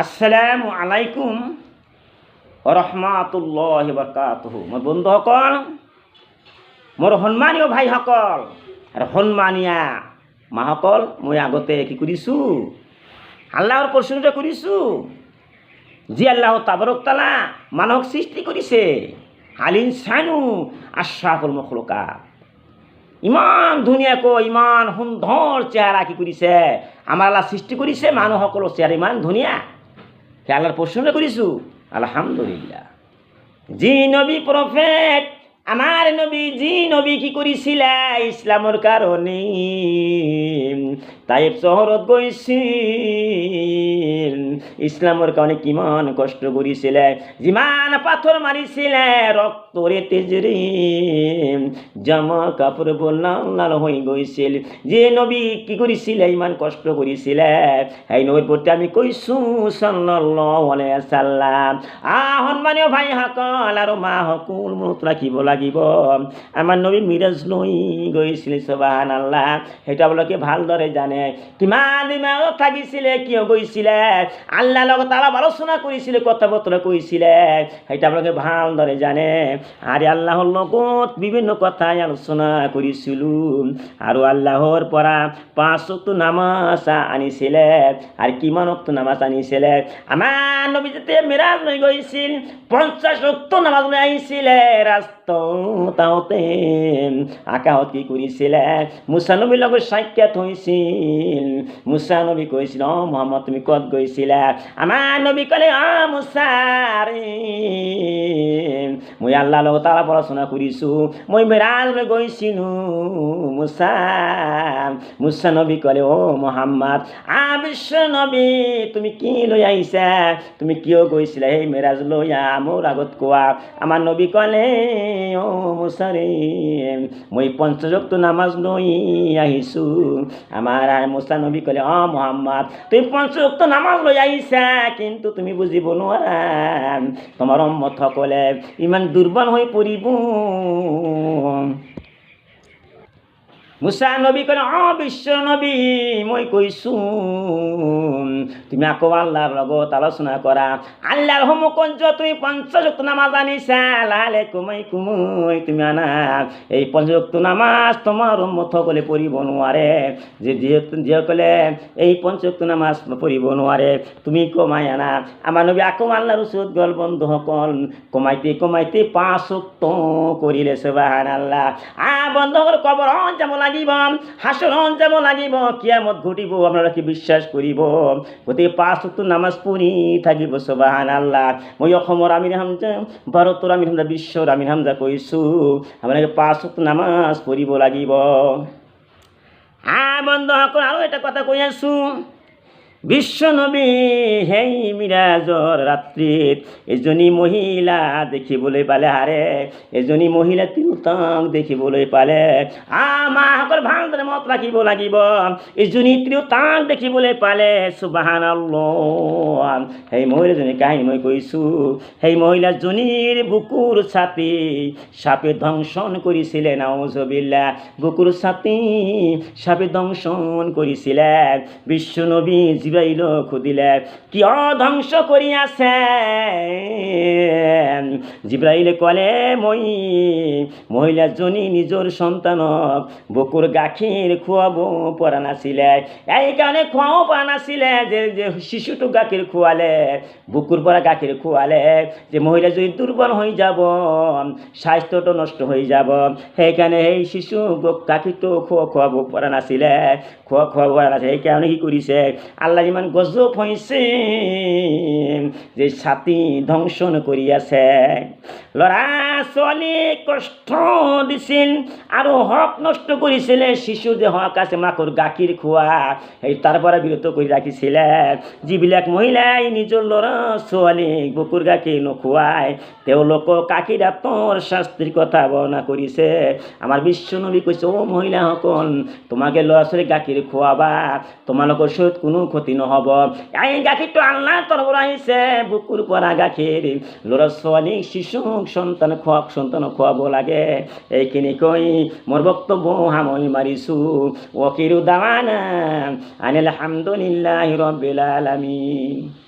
আসসালামু আলাইকুম রহমাতুল্লাহি বারাকাতুহু। মোৰ বন্ধুসকল, মোৰ সন্মানীয় ভাইসকল আৰু সন্মানীয়া মাসকল, মই আগতে কি কৰিছোঁ? আল্লাহৰ প্ৰশংসা কৰিছোঁ। যি আল্লাহ তাবাৰক তাআলা মানুহক সৃষ্টি কৰিছে। আল ইনসানু আশৰাফুল মখলুকাত। ইমান ধুনীয়াকৈ ইমান সুন্দৰ চেহাৰা কি কৰিছে আমাৰ আল্লাহ সৃষ্টি কৰিছে। মানুহসকলৰ চেহাৰা ইমান ধুনীয়া, সেই আল্লাহৰ প্ৰশংসা কৰিছোঁ। আলহামদুলিল্লাহ। যি নবী প্ৰফেট আমাৰ নবী, যি নবী কি কৰিছিলে ইছলামৰ কাৰণে তাইব চহৰত গৈছিল, ইছলামৰ কাৰণে কিমান কষ্ট কৰিছিলে, যিমান পাথৰ মাৰিছিলে, ৰক্তৰে তেজেৰে জামা কাপোৰ লাল হৈ গৈছিল। যে নবী কি কৰিছিলে ইমান কষ্ট কৰিছিলে, সেই নবীৰ প্ৰতি আমি কৈছোঁ সাল্লাল্লাহু আলাইহি ওয়াসাল্লাম। সন্মানীয় ভাইসকল আৰু মাসকল, মনত ৰাখিব লাগিব আমাৰ নবী মিৰাজ লৈ গৈছিল। সুবহানাল্লাহ। সেইটো আপোনালোকে ভালদৰে জানে। কিমান দিনত থাকিছিলে, কিয় গৈছিলে, আল্লাহৰ লগত অলপ আলোচনা কৰিছিলে, কথা বতৰা কৈছিলে, সেইটো আপোনালোকে ভালদৰে জানে। আৰু আল্লাহৰ লগত বিভিন্ন কথাই আলোচনা কৰিছিলোঁ। আৰু আল্লাহৰ পৰা 5 ওয়াক্ত নামাজ আনিছিলে। আৰু কিমান ওয়াক্ত নামাজ আনিছিলে? আমাৰ নবী যেতিয়া মিৰাজ লৈ গৈছিল 50 ওয়াক্ত নামাজ লৈ আহিছিলে। ৰাস্তাতে আকাশত কি কৰিছিলে? মুছা নবীৰ লগত সাক্ষাৎ হৈছিল। মুছা নবী কৈছিল, মুহাম্মদ তুমি ক'ত গৈছিলা? আমাৰ নবী ক'লে, মুছা মই আল্লাহৰ লগত অলপ আলোচনা কৰিছোঁ, মই মিৰাজ লৈ গৈছিলোঁ। মুছা নবী ক'লে, মুহাম্মদ বিশ্ব নবী তুমি কি লৈ আহিছা? তুমি কিয় গৈছিলা সেই মিৰাজ লৈ? মোৰ আগত কোৱা। আমাৰ নবী ক'লে, মুছা ৰে মই 50 ওয়াক্ত নামাজ লৈ আহিছোঁ। আমাৰ মুছা নবী ক'লে, মুহাম্মদ তুমি 50 ওয়াক্ত নামাজ লৈ আহিছা, কিন্তু তুমি বুজিব নোৱাৰা তোমাৰ উম্মত সকলে ইমান দুৰ্বল হৈ পৰিব। মুছা নবী ক'লে, বিশ্ব নবী মই কৈছোঁ তুমি আকৌ আল্লাহৰ লগত আলোচনা কৰা। আল্লাহৰ সন্মুখত তুমি 50 ওয়াক্ত নামাজ আনিছা, লালে কমাই তুমি আনা। এই 50 ওয়াক্ত নামাজ তোমাৰ উম্মত সকলে পঢ়িব নোৱাৰে। যিসকলে এই 50 ওয়াক্ত নামাজ পঢ়িব নোৱাৰে, তুমি কমাই আনা। আমাৰ নবী আকৌ আল্লাহৰ ওচৰত গ'ল। বন্ধুসকল, কমাইতে 5 ওয়াক্ত কৰিলে। সুবহানাল্লাহ। বন্ধুসকল, কবৰত যাব লাগিব, হাসৰত যাব লাগিব, কিয়ামত ঘটিব। আপনারা কি বিশ্বাস কৰিব? গতিকে 5 ওয়াক্ত নামাজ পঢ়ি থাকিব। সুবহানাল্লাহ। মই অসমৰ আমিৰ হামজা, ভাৰতৰ আমিৰ হামজা, বিশ্বৰ আমিৰ হামজা কৈছোঁ, আপোনালোকে 5 ওয়াক্ত নামাজ পঢ়িব লাগিব। বন্ধুসকল, আৰু এটা কথা কৈ আছোঁ। বিশ্ব নবী সেই মিৰাজৰ ৰাত্ৰিত এজনী মহিলা দেখিবলৈ পালে। এজনী মহিলা তিৰোতাক দেখিবলৈ পালে। মাসকল ভালদৰে মনত ৰাখিব লাগিব। এজনী তিৰোতাক দেখিবলৈ পালে। সুবহানাল্লাহ। সেই মহিলাজনীৰ কাহিনী মই কৈছোঁ। সেই মহিলাজনীৰ বুকুৰ ছাতি সাপে দংশন কৰিছিলে। নাউজুবিল্লাহ। বুকুৰ ছাতি সাপে দংশন কৰিছিলে। বিশ্ব নবী জিব্রাইল খুদিলে, কিয় ধ্বংস কৰি আছে? জিব্রাইলে ক'লে, মই মহিলাজনী নিজৰ সন্তানক বুকুৰ গাখীৰ খুৱাব পৰা নাছিলে। এইকাৰণে খুৱাব পৰা নাছিলে যে শিশুটোক গাখীৰ খুৱালে, বুকুৰ পৰা গাখীৰ খুৱালে যে মহিলাজনী দুৰ্বল হৈ যাব, স্বাস্থ্যটো নষ্ট হৈ যাব। সেইকাৰণে সেই শিশুক গাখীৰটো খুৱাব পৰা নাছিলে, খুৱাব পৰা নাছিলে। সেইকাৰণে কি কৰিছে? আল্লাহ ইমান গজব হৈছে যে ছাতি ধ্বংসন কৰি আছে। ল'ৰা ছোৱালীক কষ্ট দিছিল আৰু হক নষ্ট কৰিছিলে। শিশু যে হক আছে মাকৰ গাখীৰ খোৱা, সেই তাৰ পৰা বিৰত কৰি ৰাখিছিলে। যিবিলাক মহিলাই নিজৰ ল'ৰা ছোৱালীক বুকুৰ গাখীৰ নোখোৱায়, তেওঁলোকক আখিৰাতৰ শাস্তিৰ কথা বৰ্ণনা কৰিছে। আমাৰ বিশ্ব নবী কৈছে, মহিলাসকল, তোমাকে ল'ৰা ছোৱালীক গাখীৰ খোৱাবা, তোমালোকৰ শৰীৰত কোনো ক্ষতি নহ'ব। এই গাখীৰটো আল্লাহৰ তৰফৰ পৰা আহিছে। বুকুৰ পৰা গাখীৰ ল'ৰা ছোৱালীক শিশুক সন্তানক খুৱাব লাগে। এইখিনি কৈ মোৰ বক্তব্য সামৰি মাৰিছোঁ। ওয়াকিরু দাওয়ানা আনিল হামদুলিল্লাহি রাব্বিল আলামিন।